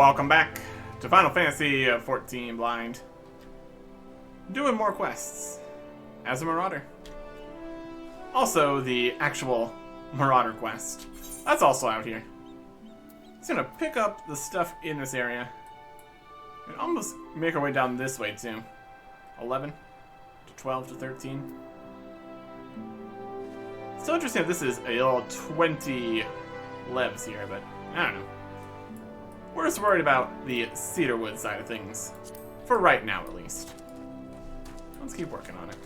welcome back to Final Fantasy XIV Blind. Doing more quests as a Marauder. Also, the actual Marauder quest. That's also out here. It's gonna pick up the stuff in this area. And almost make our way down this way too. 11 to 12 to 13. Still interesting if this is a little 20 levs here, but I don't know. We're just worried about the cedarwood side of things. For right now, at least. Let's keep working on it.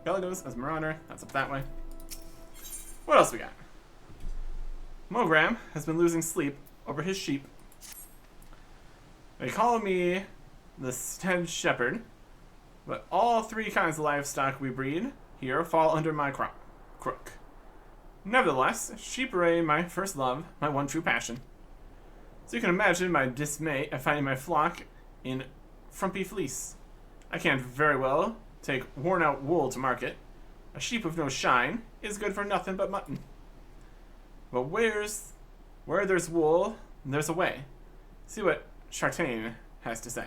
Belagos as Marauder. That's up that way. What else we got? Mogram has been losing sleep over his sheep. They call me the Stead Shepherd, but all three kinds of livestock we breed here fall under my crook. Nevertheless, sheep remain my first love, my one true passion. So you can imagine my dismay at finding my flock in frumpy fleece. I can't very well take worn-out wool to market. A sheep with no shine is good for nothing but mutton. But where there's wool, there's a way. See what Chartain has to say.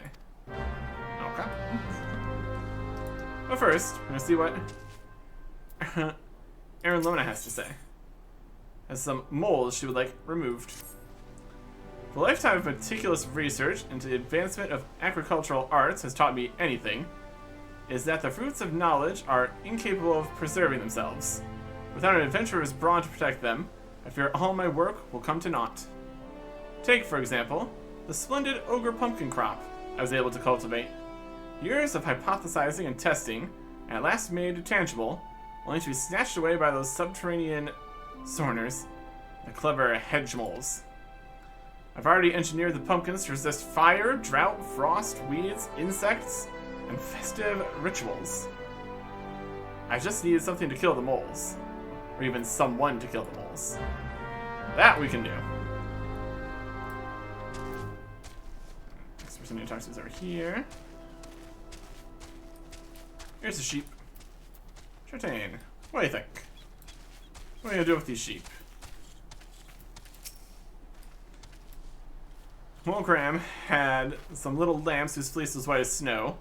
Okay. But first, we're gonna see what Erin Lona has to say. Has some moles she would like removed. The lifetime of meticulous research into the advancement of agricultural arts has taught me anything, is that the fruits of knowledge are incapable of preserving themselves. Without an adventurer's brawn to protect them, I fear all my work will come to naught. Take, for example, the splendid ogre pumpkin crop I was able to cultivate. Years of hypothesizing and testing, at last made tangible, only to be snatched away by those subterranean Sorners, the clever hedge moles. I've already engineered the pumpkins to resist fire, drought, frost, weeds, insects, and festive rituals. I just needed something to kill the moles. Or even someone to kill the moles. That we can do. Next person to talk to is over here. Here's the sheep. Chartain, what do you think? What are you gonna do with these sheep? Mogram had some little lambs whose fleece was white as snow.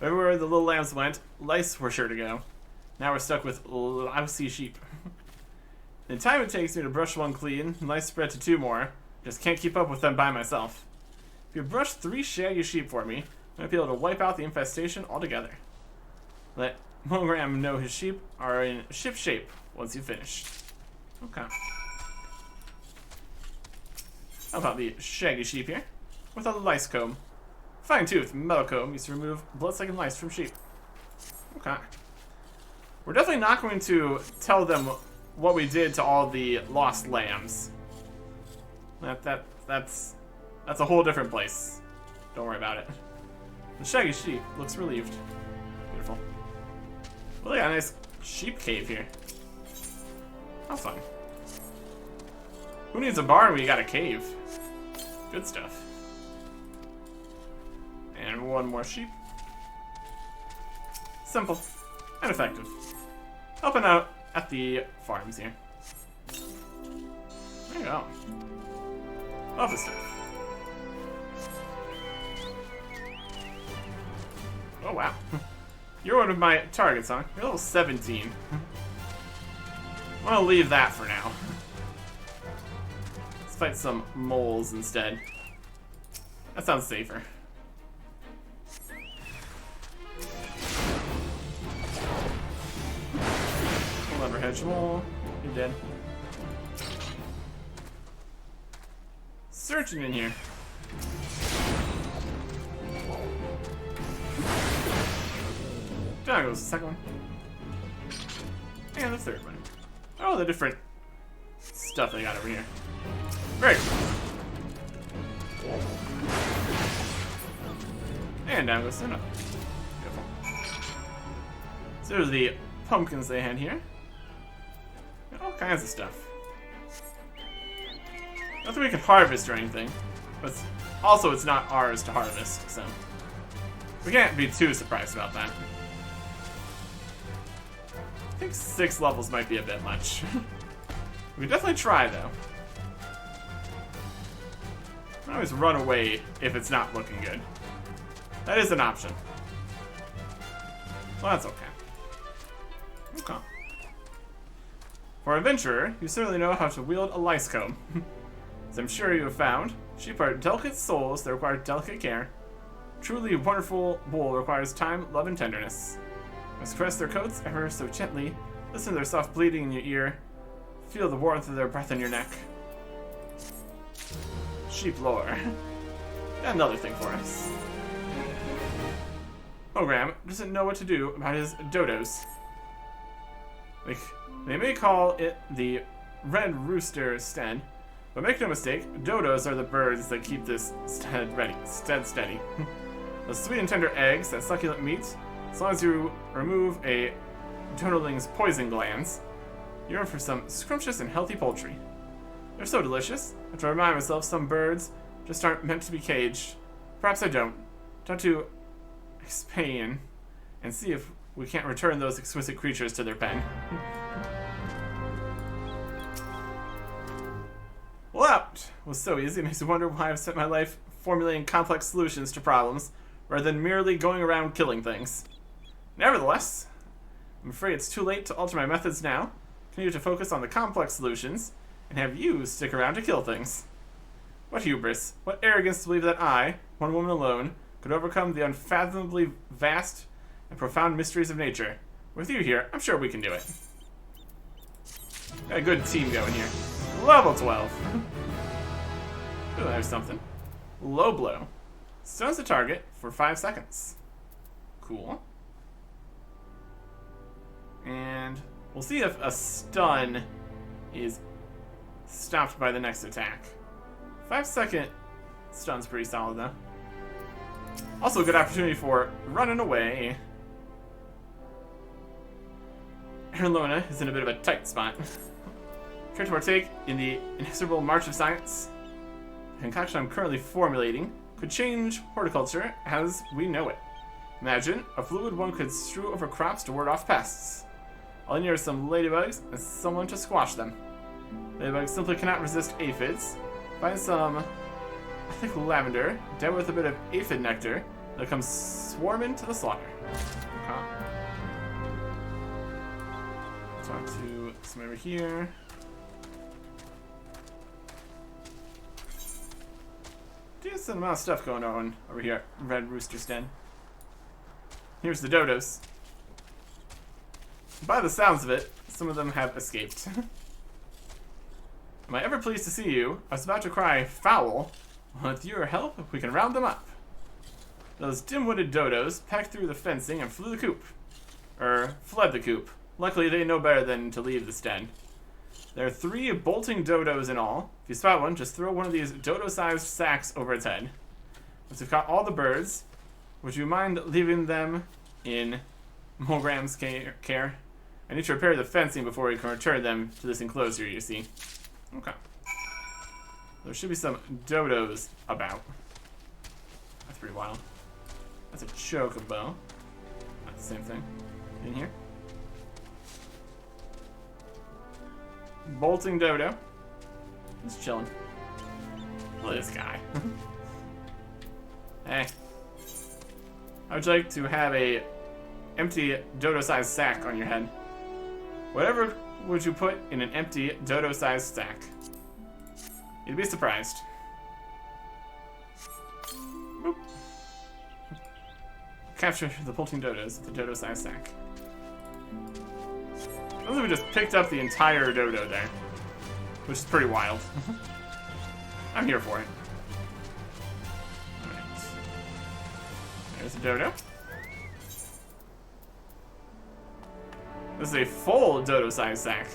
Everywhere the little lambs went, lice were sure to go. Now we're stuck with lousy sheep. The time it takes me to brush one clean, lice spread to 2 more. Just can't keep up with them by myself. If you brush 3 shaggy sheep for me, I might be able to wipe out the infestation altogether. Let Mogram know his sheep are in ship shape once you finish. Okay. How about the shaggy sheep here? With a lice comb. Fine-toothed metal comb used to remove blood-sucking lice from sheep. Okay. We're definitely not going to tell them what we did to all the lost lambs. That's a whole different place. Don't worry about it. The shaggy sheep looks relieved. Beautiful. Well, they got a nice sheep cave here. How fun. Who needs a barn when you got a cave? Good stuff. And one more sheep. Simple and effective. Helping out at the farms here. There you go. Love this stuff. Oh wow. You're one of my targets, huh? You're level 17. I'm gonna leave that for now. Let's fight some moles instead. That sounds safer. Clever hedge mole. You're dead. Searching in here. Down goes the second one. And the third one. Oh, the different stuff they got over here. Very cool. And down goes another. Beautiful. So there's the pumpkins they had here. And all kinds of stuff. Nothing we can harvest or anything. But also it's not ours to harvest, so we can't be too surprised about that. I think 6 levels might be a bit much. We can definitely try, though. I always run away if it's not looking good. That is an option. Well, that's okay. Okay. For an adventurer, you certainly know how to wield a lice comb. As I'm sure you have found, sheep are delicate souls that require delicate care. Truly wonderful wool requires time, love, and tenderness. Must caress their coats ever so gently, listen to their soft bleating in your ear, feel the warmth of their breath in your neck. Sheep lore. Got another thing for us. Program doesn't know what to do about his dodos. They may call it the Red Rooster Stead, but make no mistake, dodos are the birds that keep this stead steady. The sweet and tender eggs, that succulent meat, as long as you remove a donoling's poison glands, you're in for some scrumptious and healthy poultry. They're so delicious, I have to remind myself some birds just aren't meant to be caged. Perhaps I don't. Time to explain and see if we can't return those exquisite creatures to their pen. Well, that was so easy. It makes me wonder why I've spent my life formulating complex solutions to problems rather than merely going around killing things. Nevertheless, I'm afraid it's too late to alter my methods now. Continue to focus on the complex solutions and have you stick around to kill things. What hubris, what arrogance to believe that I, one woman alone, could overcome the unfathomably vast and profound mysteries of nature. With you here, I'm sure we can do it. Got a good team going here. Level 12. Ooh, there's something. Low blow. Stuns the target for 5 seconds. Cool. And we'll see if a stun is stopped by the next attack. 5-second stun's pretty solid though. Also a good opportunity for running away. Erlona is in a bit of a tight spot. Care to partake in the inexorable march of science? The concoction I'm currently formulating could change horticulture as we know it. Imagine a fluid one could strew over crops to ward off pests. All you need are some ladybugs and someone to squash them. Ladybugs simply cannot resist aphids. Find some, I think, lavender, dab with a bit of aphid nectar, they'll come swarming to the slaughter. Okay. Talk to somebody over here. Decent amount of stuff going on over here at Red Rooster's Den. Here's the dodos. By the sounds of it, some of them have escaped. Am I ever pleased to see you? I was about to cry foul. With your help, we can round them up. Those dim-witted dodos pecked through the fencing and fled the coop. Luckily, they know better than to leave this den. There are 3 bolting dodos in all. If you spot one, just throw one of these dodo-sized sacks over its head. Once you've caught all the birds, would you mind leaving them in Mulgram's care? I need to repair the fencing before we can return them to this enclosure, you see. Okay. There should be some dodos about. That's pretty wild. That's a chocobo. Not the same thing. In here. Bolting dodo. Just chilling. Look at this guy. Hey. I would like to have a empty dodo-sized sack on your head. Whatever would you put in an empty dodo-sized sack? You'd be surprised. Boop. Capture the bolting dodos with the dodo-sized sack. Looks like we just picked up the entire dodo there, which is pretty wild. I'm here for it. Alright. There's a dodo. This is a full dodo-sized sack.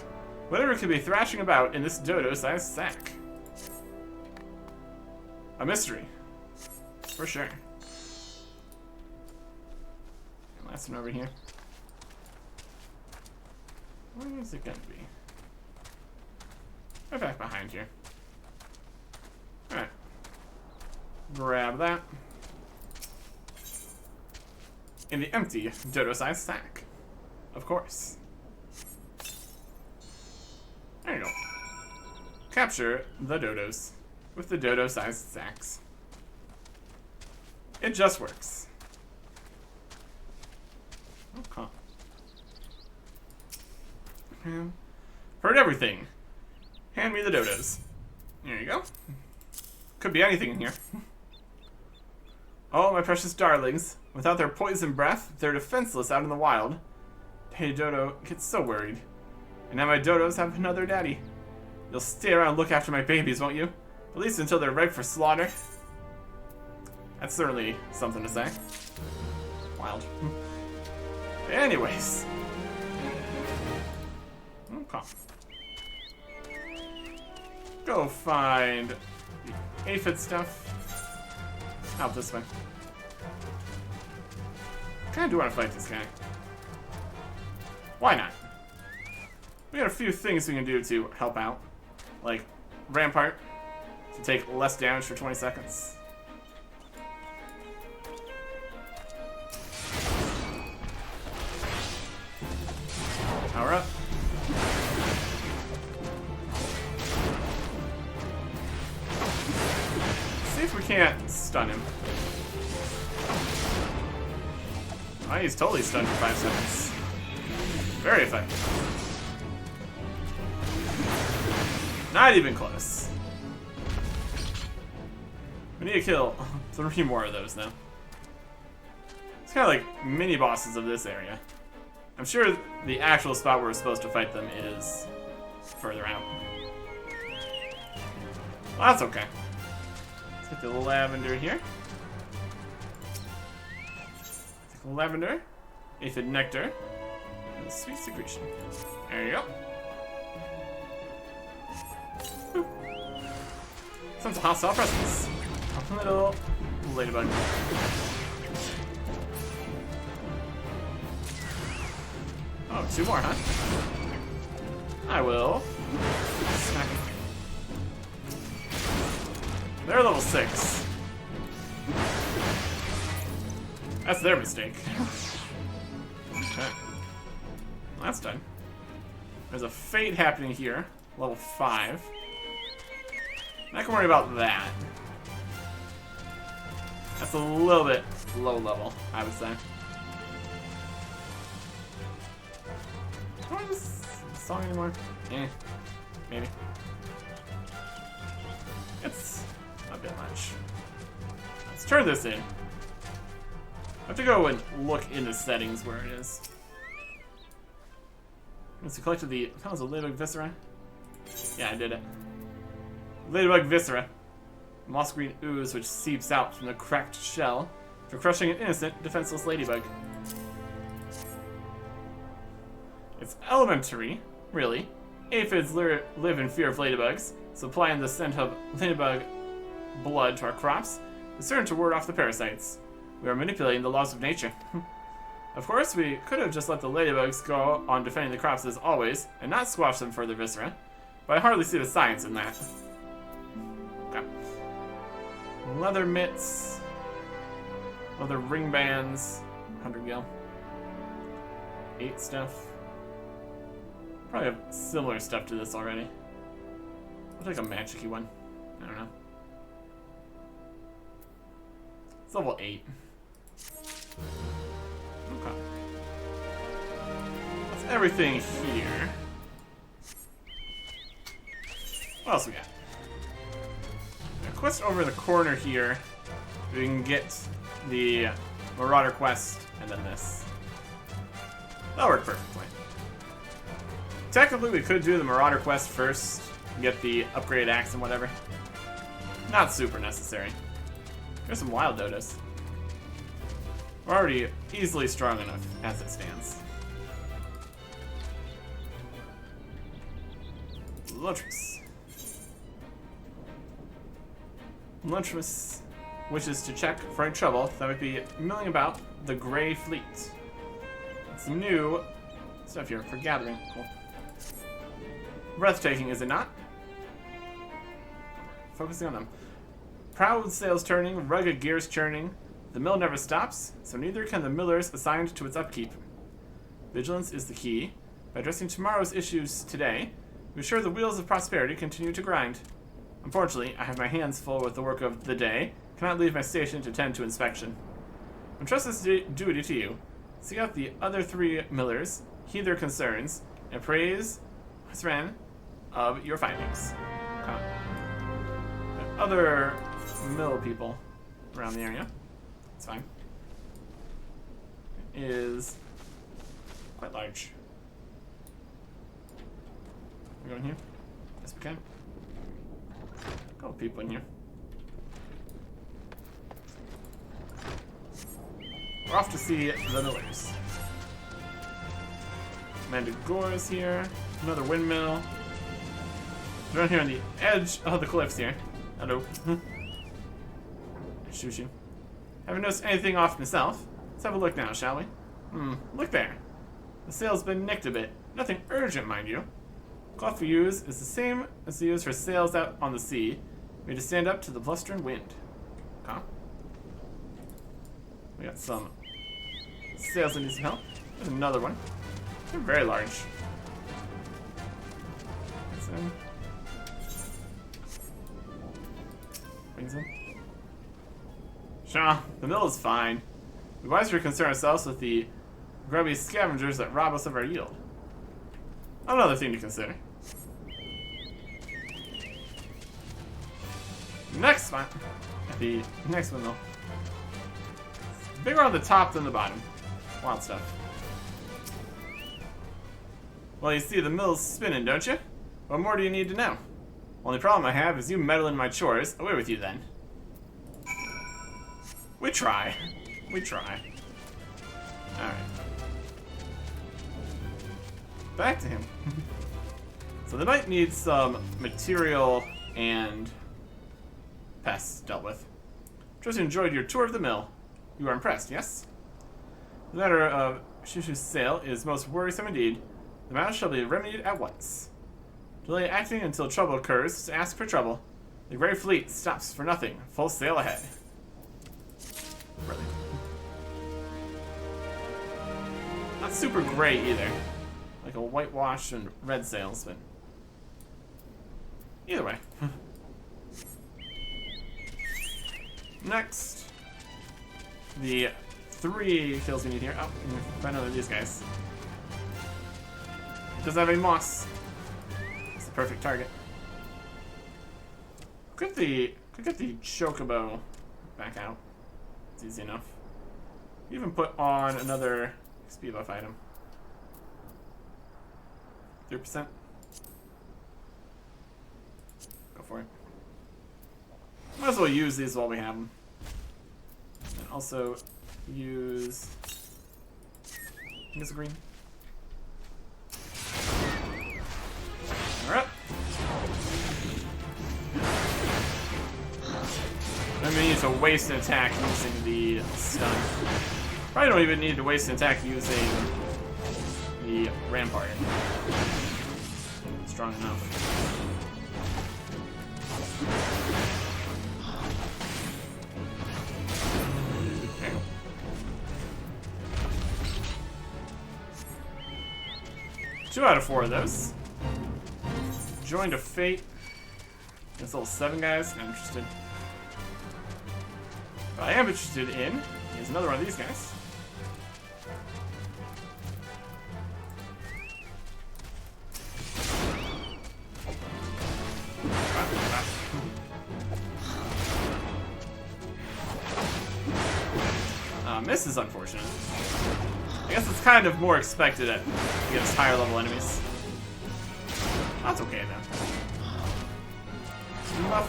Whatever could be thrashing about in this dodo-sized sack. A mystery. For sure. And last one over here. Where is it gonna be? Right back behind here. Alright. Grab that. In the empty dodo-sized sack. Of course. There you go. Capture the dodos. with the dodo-sized sacks. It just works. Okay. Heard everything. Hand me the dodos. There you go. Could be anything in here. Oh, my precious darlings. Without their poison breath, they're defenseless out in the wild. Hey, Dodo gets so worried. And now my dodos have another daddy. You'll stay around and look after my babies, won't you? At least until they're ripe for slaughter. That's certainly something to say. Wild. Anyways. Okay. Go find the aphid stuff. Out this way. Kinda do want to fight this guy. Why not? We got a few things we can do to help out. Like Rampart to take less damage for 20 seconds. Power up. See if we can't stun him. Oh, he's totally stunned for 5 seconds. Very effective. Not even close. We need to kill 3 more of those now. It's kind of like mini bosses of this area. I'm sure the actual spot where we're supposed to fight them is further out. Well, that's okay. Let's get the lavender here. Take the lavender, aphid nectar, and sweet secretion. There you go. Boop. Sense of hostile presence. A little ladybug. Oh, 2 more, huh? I will smack them. They're level 6. That's their mistake. Okay. Well, that's done. There's a fate happening here. Level 5. I can worry about that. That's a little bit low level, I would say. Do I want this song anymore? Eh. Maybe. It's a bit much. Let's turn this in. I have to go and look in the settings where it is. Once you collected the... That was a Ladybug Viscera? Yeah, I did it. Ladybug Viscera. Moss green ooze which seeps out from the cracked shell for crushing an innocent, defenseless ladybug. It's elementary, really. Aphids live in fear of ladybugs, supplying the scent of ladybug blood to our crops is certain to ward off the parasites. We are manipulating the laws of nature. Of course, we could have just let the ladybugs go on defending the crops as always, and not squash them for their viscera, but I hardly see the science in that. Okay. Leather mitts, leather ring bands, 100 gil, 8 stuff. Probably have similar stuff to this already. I'll take a magic-y one. I don't know. It's level 8. Okay. That's everything here. What else we got? A quest over in the corner here. We can get the Marauder quest and then this. That'll work perfectly. Technically, we could do the Marauder quest first, get the upgraded axe and whatever. Not super necessary. There's some wild dodos. We're already easily strong enough as it stands. Luntras. Luntras wishes to check for any trouble that might be milling about the Grey Fleet. Some new stuff here for gathering. Cool. Breathtaking, is it not? Focusing on them. Proud sails turning, rugged gears churning. The mill never stops, so neither can the millers assigned to its upkeep. Vigilance is the key. By addressing tomorrow's issues today, we ensure the wheels of prosperity continue to grind. Unfortunately, I have my hands full with the work of the day. Cannot leave my station to tend to inspection. Entrust this duty to you. Seek out the other 3 millers, heed their concerns, and praise Husran of your findings. Other mill people around the area. It's fine. It is quite large. We go in here? Yes, we can. A couple people in here. We're off to see the millers. Mandragora is here. Another windmill. We're down here on the edge of the cliffs here. Hello. Shoot you. Haven't noticed anything off myself. Let's have a look now, shall we? Look there. The sail's been nicked a bit. Nothing urgent, mind you. Cloth we use is the same as we use for sails out on the sea, made to stand up to the blustering wind. Okay. We got some sails that need some help. There's another one. They're very large. That's in. Wings in. Sure, the mill is fine. We wisely concern ourselves with the grubby scavengers that rob us of our yield. Another thing to consider. Next one. The next one though. Bigger on the top than the bottom. Wild stuff. Well, you see the mill's spinning, don't you? What more do you need to know? Only problem I have is you meddle in my chores. Away with you then. We try. We try. Alright. Back to him. So they might need some material and pests dealt with. Trust you enjoyed your tour of the mill. You are impressed, yes? The matter of Shushu's sale is most worrisome indeed. The matter shall be remedied at once. Delay acting until trouble occurs to ask for trouble. The Grey Fleet stops for nothing. Full sail ahead. Brilliant. Not super gray either. Like a whitewash and red sails, but either way. Next, the 3 kills we need here. Oh, find another of these guys. Does have a moss. It's the perfect target. Could get the chocobo back out. It's easy enough. Even put on another XP buff item. 3%. Go for it. Might as well use these while we have them. And also use. Use the green. Alright. Then we need to waste an attack using the stun. Probably don't even need to waste an attack using the rampart. Strong enough. Okay. 2 out of 4 of those. Joined a fate. This little 7 guys. Not interested. But I am interested in is another one of these guys. Miss is unfortunate. I guess it's kind of more expected against higher level enemies. That's okay then. Muff.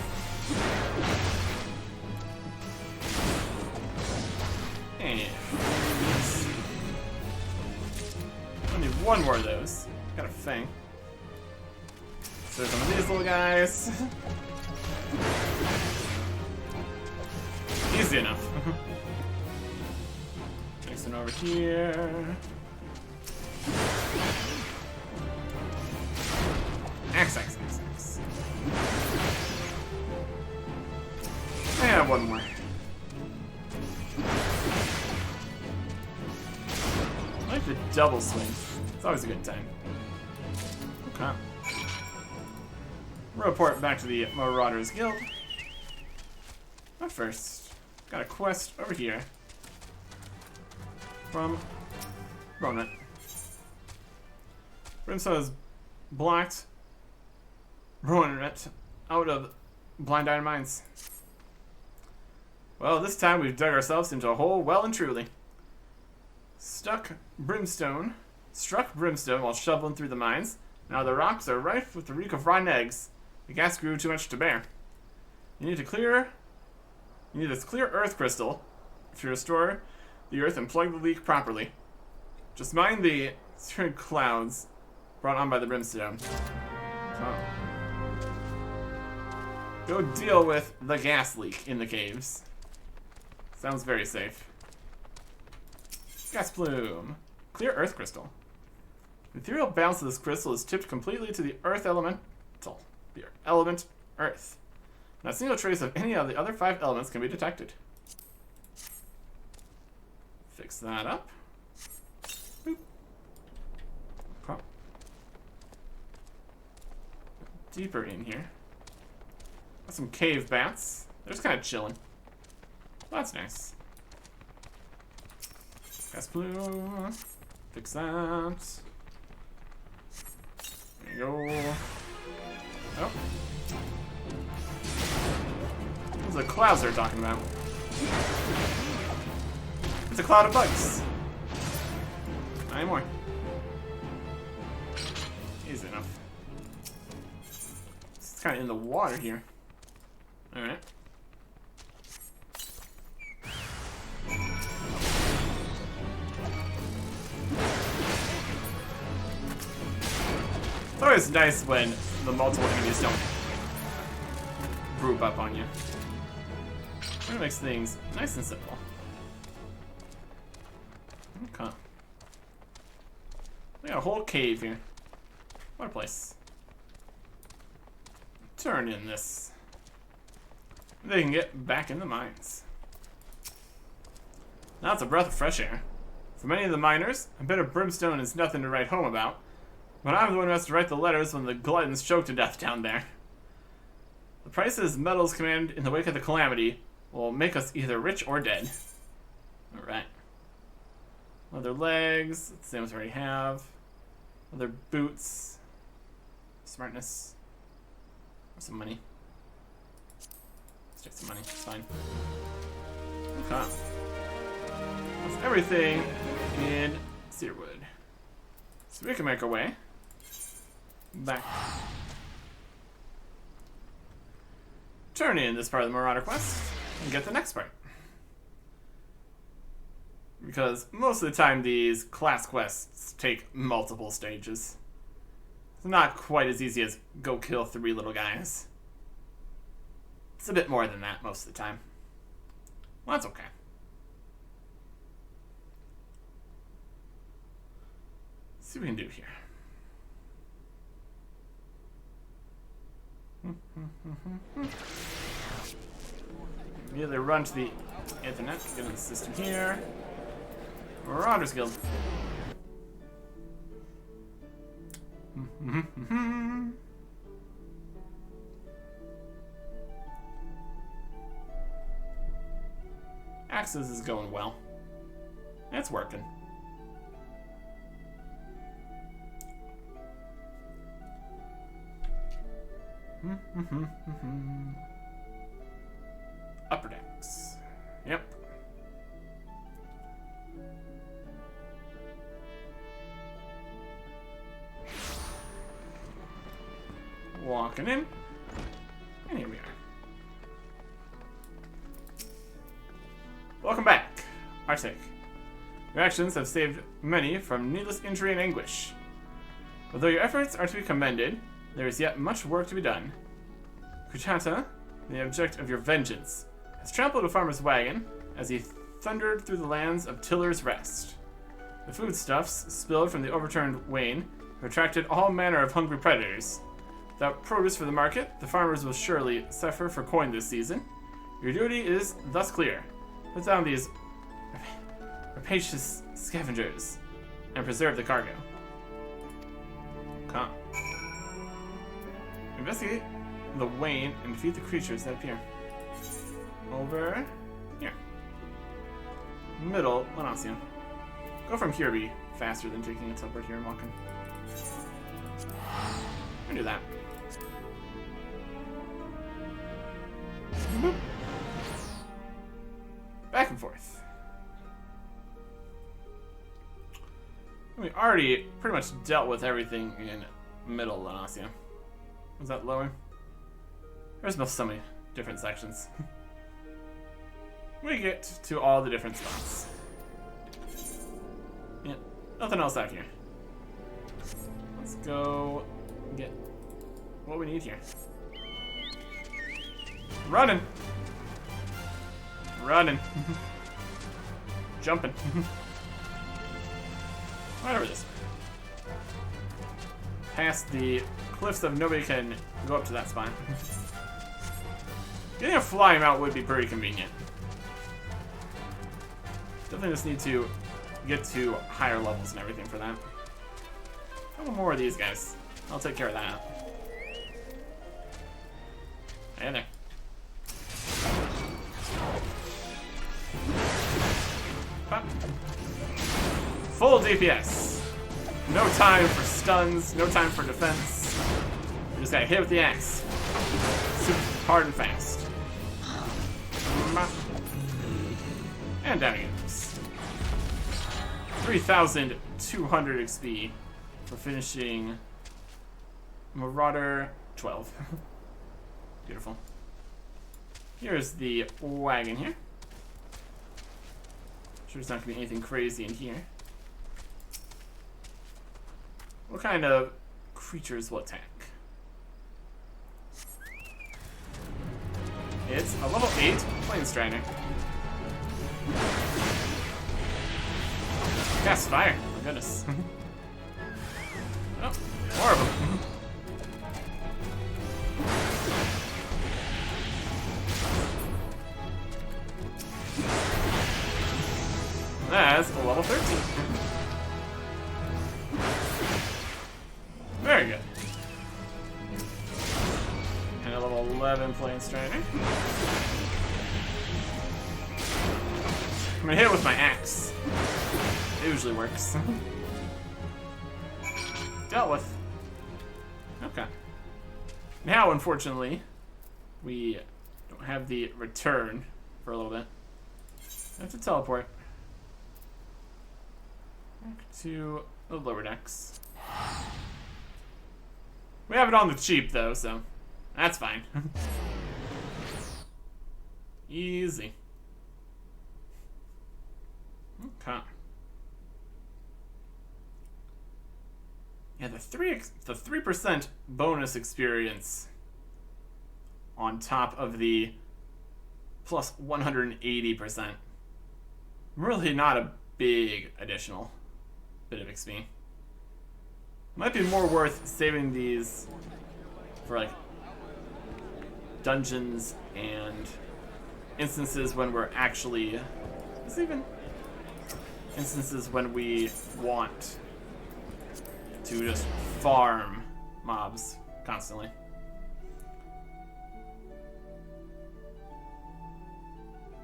And I need 1 more of those. Got a thing. So there's some of these little guys. Easy enough. Next one over here. X. And 1 more. I like the double swing. It's always a good time. Okay. report back to the Marauders Guild. But first, got a quest over here from Ronan. Brimstone has blocked Ronan out of Blind Iron Mines. Well, this time we've dug ourselves into a hole well and truly. Struck brimstone while shoveling through the mines. Now the rocks are rife with the reek of rotten eggs. The gas grew too much to bear. You need this clear earth crystal to restore the earth and plug the leak properly. Just mind the clouds brought on by the brimstone. Oh. Go deal with the gas leak in the caves. Sounds very safe. Gas plume. Clear earth crystal. The ethereal balance of this crystal is tipped completely to the earth elemental. The element earth. Not a single trace of any of the other 5 elements can be detected. Fix that up. Boop. Okay. Deeper in here. Got some cave bats. They're just kind of chilling. Well, that's nice. Gas blue. Fix that. There you go. Oh. Those are the clouds they're talking about. It's a cloud of bugs. Not anymore. Easy enough. It's kind of in the water here. Alright. It's always nice when the multiple enemies don't group up on you. It makes things nice and simple. Okay. We got a whole cave here. What a place. Turn in this. They can get back in the mines. Now it's a breath of fresh air. For many of the miners, a bit of brimstone is nothing to write home about. But I'm the one who has to write the letters when the gluttons choke to death down there. The prices metals command in the wake of the calamity will make us either rich or dead. Alright. Leather legs, same as we already have. Leather boots. Smartness. Or some money. Let's take some money, it's fine. Okay. That's everything in Cedarwood. So we can make our way back. Turn in this part of the Marauder quest and get the next part. Because most of the time these class quests take multiple stages. It's not quite as easy as go kill 3 little guys. It's a bit more than that most of the time. Well, that's okay. Let's see what we can do here. Immediately run to the internet, get in the system here. Marauders Guild. Access is going well. It's working. Upper decks. Yep. Walking in. And here we are. Welcome back, Arctic. Your actions have saved many from needless injury and anguish. Although your efforts are to be commended, there is yet much work to be done. Kuchata, the object of your vengeance, has trampled a farmer's wagon as he thundered through the lands of Tiller's Rest. The foodstuffs spilled from the overturned wain have attracted all manner of hungry predators. Without produce for the market, the farmers will surely suffer for coin this season. Your duty is thus clear. Put down these rapacious scavengers and preserve the cargo. Come. Investigate the wane and defeat the creatures that appear. Over here. Middle, Lanasia. Go from here be faster than taking a teleport here and walking. I do that. Boop. Back and forth. We already pretty much dealt with everything in middle Lanasia. Was that lower? There's so many different sections. We get to all the different spots. Yeah, nothing else out here. Let's go get what we need here. Running! Running! Jumping. Right over this way. Past the cliffs of nobody can go up to that spot. Getting a flying mount would be pretty convenient. Definitely just need to get to higher levels and everything for that. A couple more of these guys. I'll take care of that. Hey there. Pop. Full DPS. No time for stuns, no time for defense. We just gotta hit with the axe. Super hard and fast. And down again. 3,200 XP for finishing Marauder 12. Beautiful. Here's the wagon here. Sure there's not gonna be anything crazy in here. What kind of creatures will attack? It's a level 8 Flame Strider. Cast fire. Oh my goodness. Oh, more of them. That's a level 13. Very good. And a level 11 Flame Strider. I'm gonna hit it with my axe. It usually works. Dealt with. Okay. Now, unfortunately, we don't have the return for a little bit. I have to teleport back to the lower decks. We have it on the cheap, though, so that's fine. Easy. Okay. Yeah, the 3% bonus experience on top of the plus 180%. Really not a big additional bit of XP. Might be more worth saving these for like dungeons and instances when we're actually instances when we want to just farm mobs constantly. It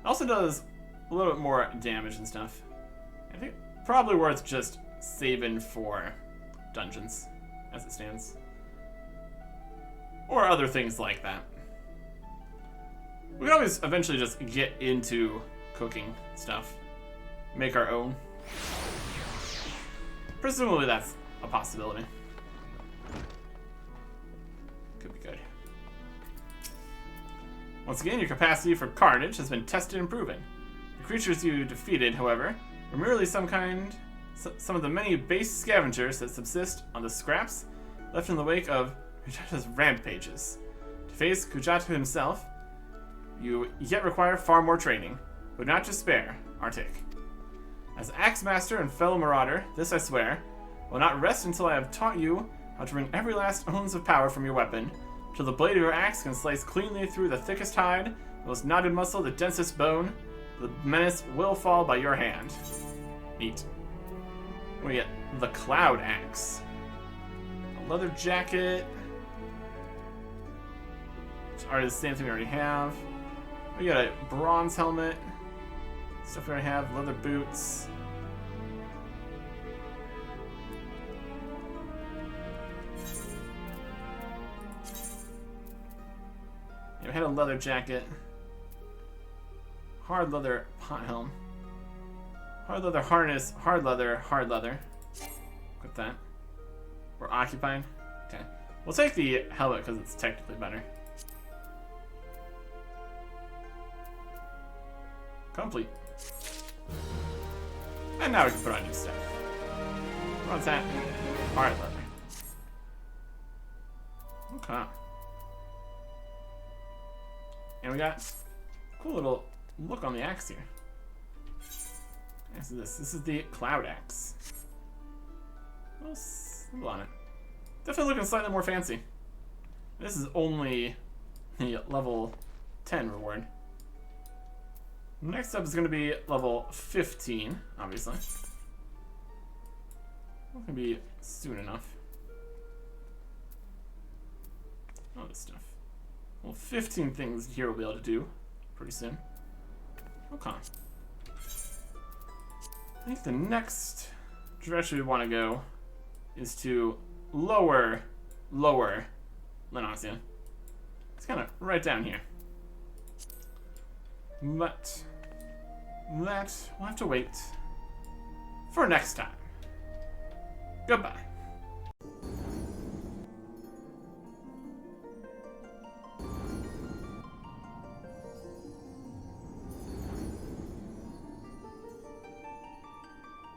also does a little bit more damage and stuff. I think probably worth just saving for dungeons as it stands. Or other things like that. We can always eventually just get into cooking stuff. Make our own. Presumably that's a possibility. Could be good. Once again, your capacity for carnage has been tested and proven. The creatures you defeated, however, were merely some of the many base scavengers that subsist on the scraps left in the wake of Kujata's rampages. To face Kujata himself, you yet require far more training, but not to spare, Arctic. As Axe Master and fellow Marauder, this I swear, will not rest until I have taught you how to bring every last ounce of power from your weapon, till the blade of your axe can slice cleanly through the thickest hide, the most knotted muscle, the densest bone. The menace will fall by your hand. Neat. We get the Cloud Axe. A leather jacket. are the same thing we already have. We got a bronze helmet. Stuff we already have. Leather boots. Yeah, we had a leather jacket. Hard leather pot helm. Hard leather harness. Hard leather. Hard leather. Equip that. We're occupying. Okay. We'll take the helmet because it's technically better. Complete. And now we can put on new stuff. What's that? Hard leather. Okay. And we got a cool little look on the axe here. Axe is this. This is the Cloud Axe. A little symbol on it. Definitely looking slightly more fancy. This is only the level 10 reward. Next up is going to be level 15, obviously. Not going to be soon enough. All this stuff. Well, 15 things here we'll be able to do pretty soon. Okay. I think the next direction we want to go is to lower Lenoxia. It's kind of right down here. But that we'll have to wait for next time. Goodbye.